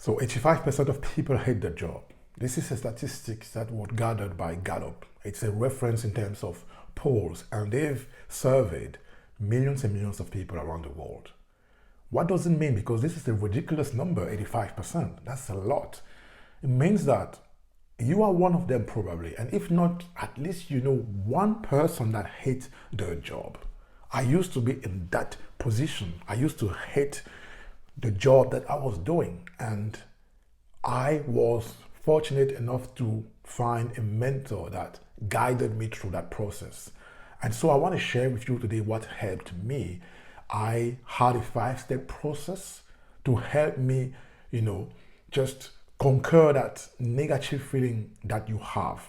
So 85% of people hate their job. This is a statistic that was gathered by Gallup. It's a reference in terms of polls, and they've surveyed millions and millions of people around the world. What does it mean? Because this is a ridiculous number, 85%. That's a lot. It means that you are one of them probably, and if not, at least you know one person that hates their job. I used to be in that position. I used to hate the job that I was doing, and I was fortunate enough to find a mentor that guided me through that process. And so I want to share with you today what helped me. I had a 5-step process to help me, just conquer that negative feeling that you have.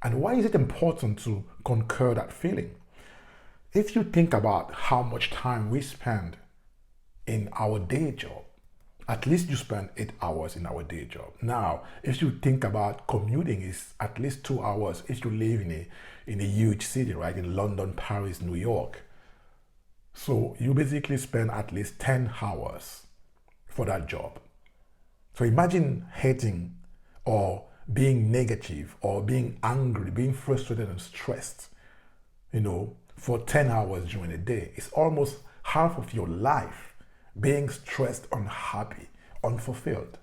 And why is it important to conquer that feeling? If you think about how much time we spend in our day job, at least you spend 8 hours in our day job. Now, if you think about commuting, is at least 2 hours if you live in a huge city, right? In London, Paris, New York. So you basically spend at least 10 hours for that job. So imagine hating or being negative or being angry, being frustrated and stressed, for 10 hours during the day. It's almost half of your life being stressed, unhappy, unfulfilled.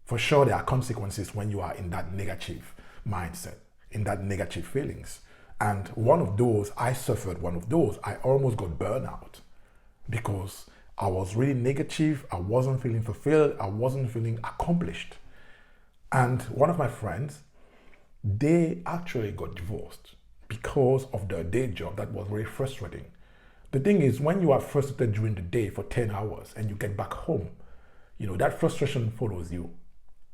For sure, there are consequences when you are in that negative mindset, in that negative feelings. And one of those, I suffered one of those. I almost got burnout because I was really negative. I wasn't feeling fulfilled. I wasn't feeling accomplished. And one of my friends, they actually got divorced because of their day job that was very frustrating. The thing is, when you are frustrated during the day for 10 hours and you get back home, that frustration follows you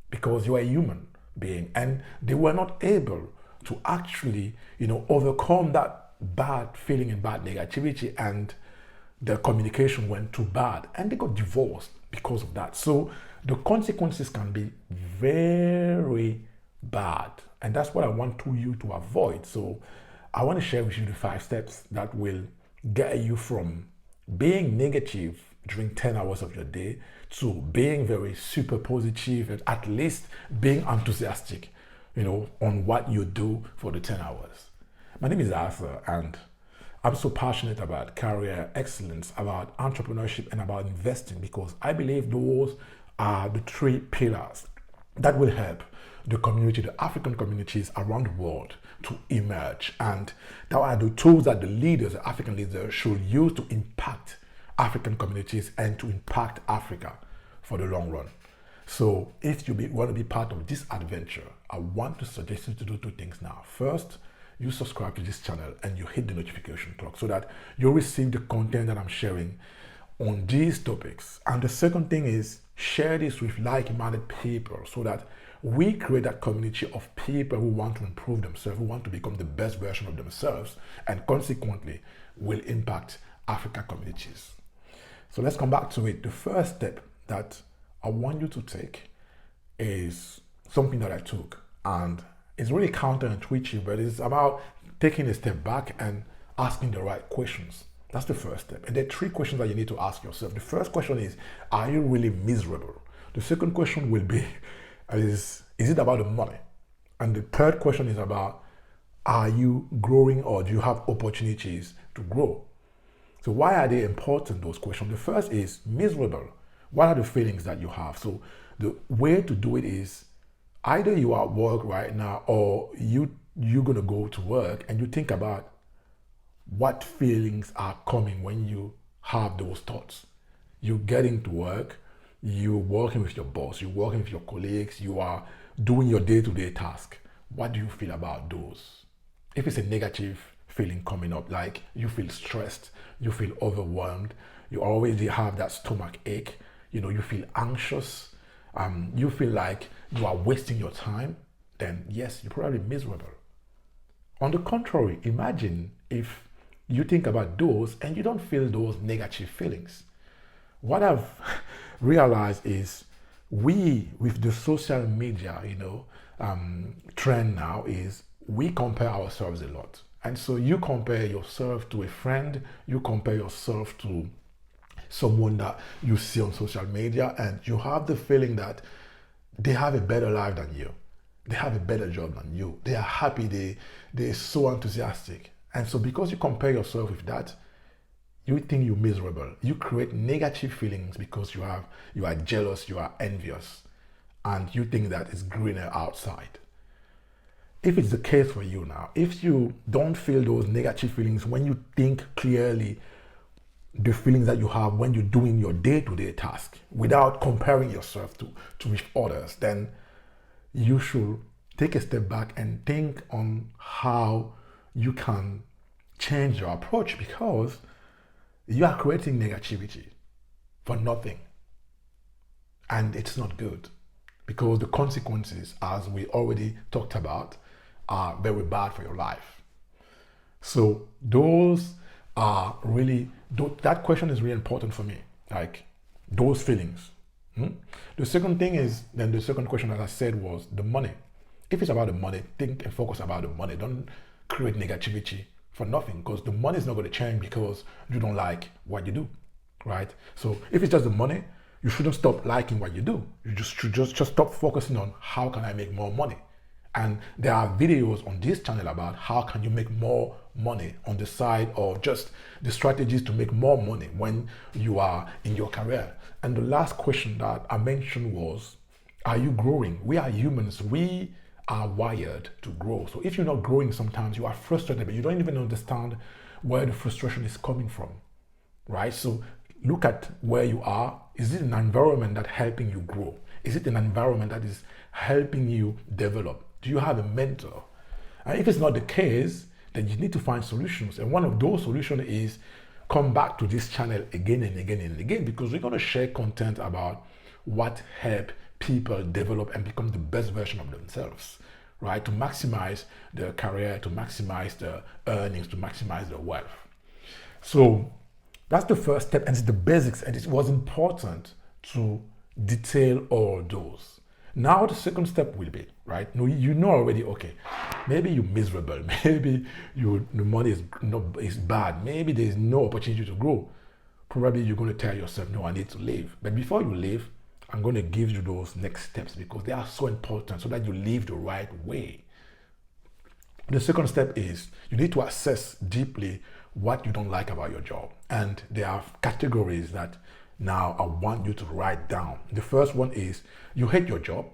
because you are a human being, and they were not able to actually, overcome that bad feeling and bad negativity, and their communication went too bad and they got divorced because of that. So the consequences can be very bad, and that's what I want you to avoid. So I want to share with you the 5 steps that will get you from being negative during 10 hours of your day to being very super positive and at least being enthusiastic, on what you do for the 10 hours. My name is Arthur, and I'm so passionate about career excellence, about entrepreneurship, and about investing because I believe those are the 3 pillars that will help the community, the African communities around the world to emerge. And that are the tools that the leaders, the African leaders, should use to impact African communities and to impact Africa for the long run. So if you want to be part of this adventure, I want to suggest you to do 2 things now. First, you subscribe to this channel and you hit the notification clock so that you'll receive the content that I'm sharing on these topics. And the second thing is share this with like-minded people so that we create that community of people who want to improve themselves, who want to become the best version of themselves, and consequently will impact African communities. So let's come back to it. The first step that I want you to take is something that I took, and it's really counterintuitive, but it's about taking a step back and asking the right questions. That's the first step. And there are 3 questions that you need to ask yourself. The first question is, are you really miserable? The second question will be, is it about the money? And the third question is about, are you growing or do you have opportunities to grow? So why are they important, those questions? The first is miserable. What are the feelings that you have? So the way to do it is either you are at work right now or you're going to go to work and you think about what feelings are coming when you have those thoughts. You're getting to work, you're working with your boss, you're working with your colleagues, you are doing your day-to-day task. What do you feel about those? If it's a negative feeling coming up, like you feel stressed, you feel overwhelmed, you already have that stomach ache, you feel anxious, you feel like you are wasting your time, then yes, you're probably miserable. On the contrary, imagine if you think about those and you don't feel those negative feelings. What I've realized is with the social media, trend now is we compare ourselves a lot. And so you compare yourself to a friend, you compare yourself to someone that you see on social media and you have the feeling that they have a better life than you. They have a better job than you. They are happy. They're so enthusiastic. And so because you compare yourself with that, you think you're miserable. You create negative feelings because you are jealous, you are envious, and you think that it's greener outside. If it's the case for you now, if you don't feel those negative feelings when you think clearly the feelings that you have when you're doing your day-to-day task without comparing yourself to with others, then you should take a step back and think on how you can change your approach, because you are creating negativity for nothing. And it's not good, because the consequences, as we already talked about, are very bad for your life. So those are really, that question is really important for me, like those feelings. The second thing is, then the second question, as I said, was the money. If it's about the money, think and focus about the money. Don't create negativity for nothing, because the money is not going to change because you don't like what you do, right? So if it's just the money, you shouldn't stop liking what you do. You should just stop focusing on how can I make more money. And there are videos on this channel about how can you make more money on the side, or just the strategies to make more money when you are in your career. And the last question that I mentioned was, are you growing? We are humans. We are wired to grow. So if you're not growing, sometimes you are frustrated, but you don't even understand where the frustration is coming from, right? So look at where you are. Is it an environment that's helping you grow? Is it an environment that is helping you develop? Do you have a mentor? And if it's not the case, then you need to find solutions. And one of those solutions is come back to this channel again and again and again, because we're going to share content about what help people develop and become the best version of themselves, right? To maximize their career, to maximize their earnings, to maximize their wealth. So that's the first step, and it's the basics, and it was important to detail all those. Now the second step will be, right? You know already, okay, maybe you're miserable, maybe the money is bad, maybe there's no opportunity to grow. Probably you're going to tell yourself, no, I need to leave. But before you leave, I'm going to give you those next steps, because they are so important so that you live the right way. The second step is you need to assess deeply what you don't like about your job. And there are categories that now I want you to write down. The first one is you hate your job,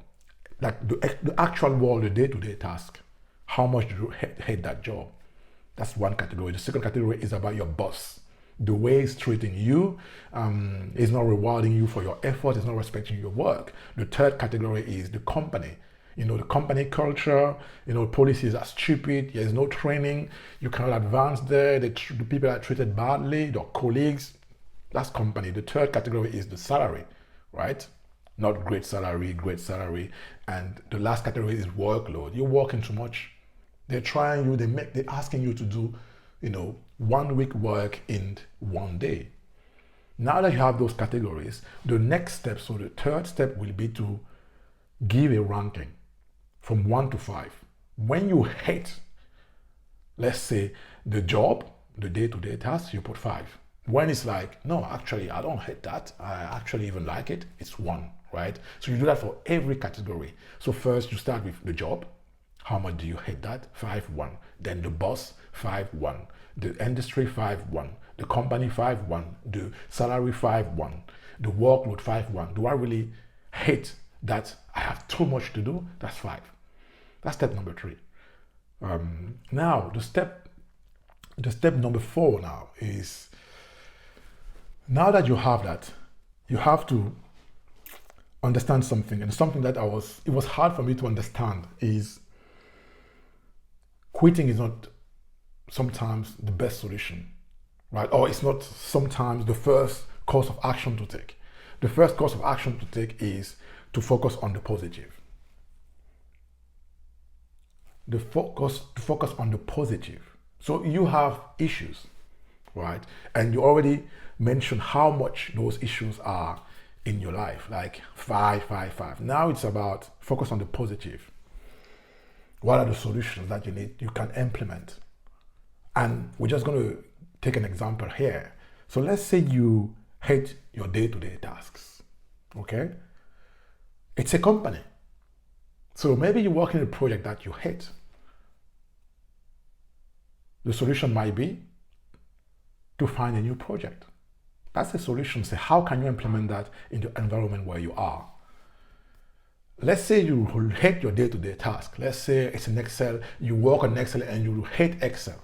like the actual world, the day-to-day task. How much do you hate that job? That's one category. The second category is about your boss. The way it's treating you is not rewarding you for your effort, it's not respecting your work. The third category is the company. The company culture, policies are stupid, there's no training, you cannot advance there, the people are treated badly, your colleagues, that's company. The third category is the salary, right? Not great salary. And the last category is workload. You're working too much. They're asking you to do, 1 week work in 1 day. Now that you have those categories, the next step, so the third step will be to give a ranking from 1 to 5. When you hate, let's say, the job, the day-to-day tasks, you put 5. When it's like, no, actually, I don't hate that, I actually even like it, it's 1, right? So you do that for every category. So first you start with the job. How much do you hate that? 5, 1. Then the boss, 5, 1. The industry, 5, 1. The company, 5, 1. The salary, 5, 1. The workload, 5, 1. Do I really hate that I have too much to do? That's 5. That's step number 3. Now the step number 4 now is, now that you have that, you have to understand something, and something that it was hard for me to understand is quitting is not sometimes the best solution, right? Or it's not sometimes the first course of action to take. The first course of action to take is to focus on the positive. To focus on the positive. So you have issues, right? And you already mentioned how much those issues are in your life, like 5, 5, 5. Now it's about focus on the positive. What are the solutions that you can implement? And we're just going to take an example here. So let's say you hate your day-to-day tasks. Okay? It's a company. So maybe you work in a project that you hate. The solution might be to find a new project. That's the solution. So how can you implement that in the environment where you are? Let's say you hate your day-to-day task. Let's say it's in Excel, you work on Excel and you hate Excel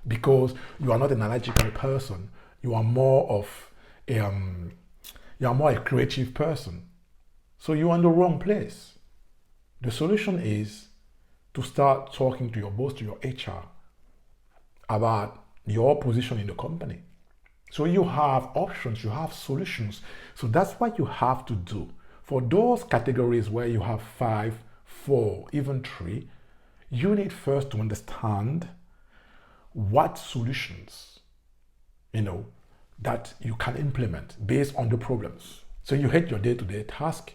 because you are not an analytical person. You are more of a creative person. So you're in the wrong place. The solution is to start talking to your boss, to your HR, about your position in the company. So you have options, you have solutions. So that's what you have to do. For those categories where you have 5, 4, even 3, you need first to understand what solutions, that you can implement based on the problems. So you hate your day-to-day task.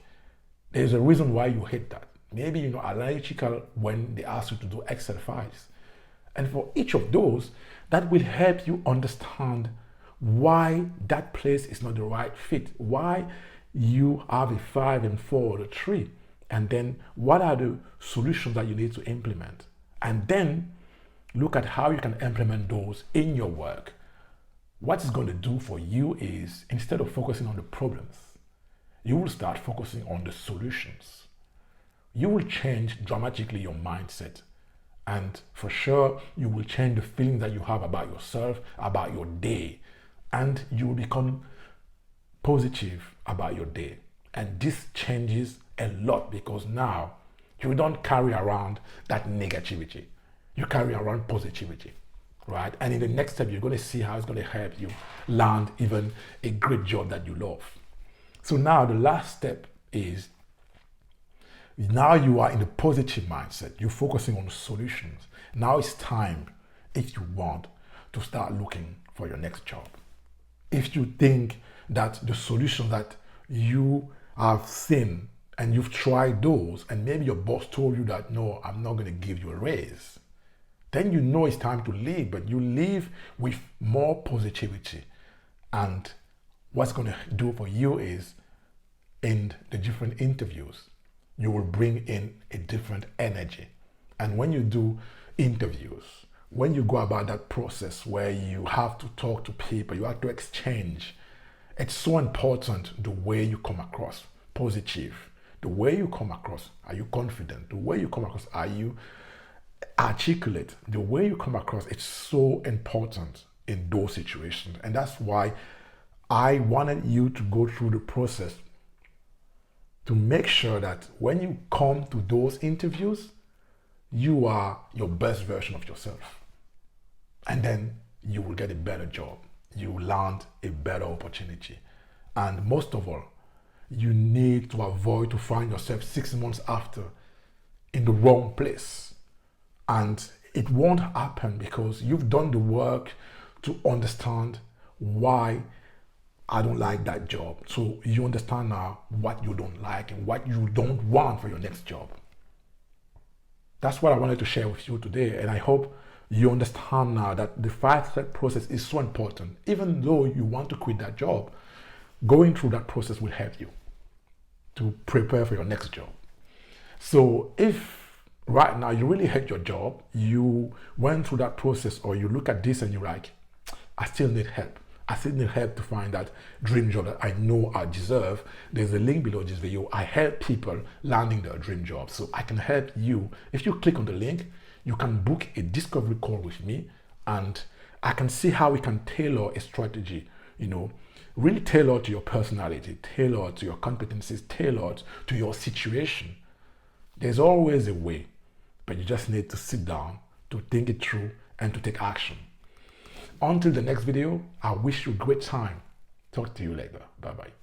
There's a reason why you hate that. Maybe you're analytical when they ask you to do Excel files. And for each of those, that will help you understand why that place is not the right fit, why you have a 5 and 4 or a 3, and then what are the solutions that you need to implement. And then look at how you can implement those in your work. What it's going to do for you is, instead of focusing on the problems, you will start focusing on the solutions. You will change dramatically your mindset. And for sure, you will change the feeling that you have about yourself, about your day. And you will become positive about your day. And this changes a lot because now you don't carry around that negativity. You carry around positivity, right? And in the next step, you're going to see how it's going to help you land even a great job that you love. So now the last step is, now you are in the positive mindset. You're focusing on solutions. Now it's time, if you want, to start looking for your next job. If you think that the solutions that you have seen and you've tried those, and maybe your boss told you that, no, I'm not going to give you a raise, then you know it's time to leave, but you leave with more positivity. And what's going to do for you is, in the different interviews, you will bring in a different energy. And when you do interviews, when you go about that process where you have to talk to people, you have to exchange, it's so important the way you come across, positive, the way you come across, are you confident? The way you come across, are you articulate? The way you come across, it's so important in those situations. And that's why I wanted you to go through the process to make sure that when you come to those interviews, you are your best version of yourself. And then you will get a better job. You will land a better opportunity. And most of all, you need to avoid to find yourself 6 months after in the wrong place. And it won't happen because you've done the work to understand why I don't like that job. So you understand now what you don't like and what you don't want for your next job. That's what I wanted to share with you today. And I hope you understand now that the 5-step process is so important. Even though you want to quit that job, going through that process will help you to prepare for your next job. So if right now you really hate your job, you went through that process, or you look at this and you're like, I still need help. I still need help to find that dream job that I know I deserve. There's a link below this video. I help people landing their dream job. So I can help you. If you click on the link, you can book a discovery call with me, and I can see how we can tailor a strategy, really tailored to your personality, tailored to your competencies, tailored to your situation. There's always a way, but you just need to sit down, to think it through, and to take action. Until the next video, I wish you a great time. Talk to you later. Bye-bye.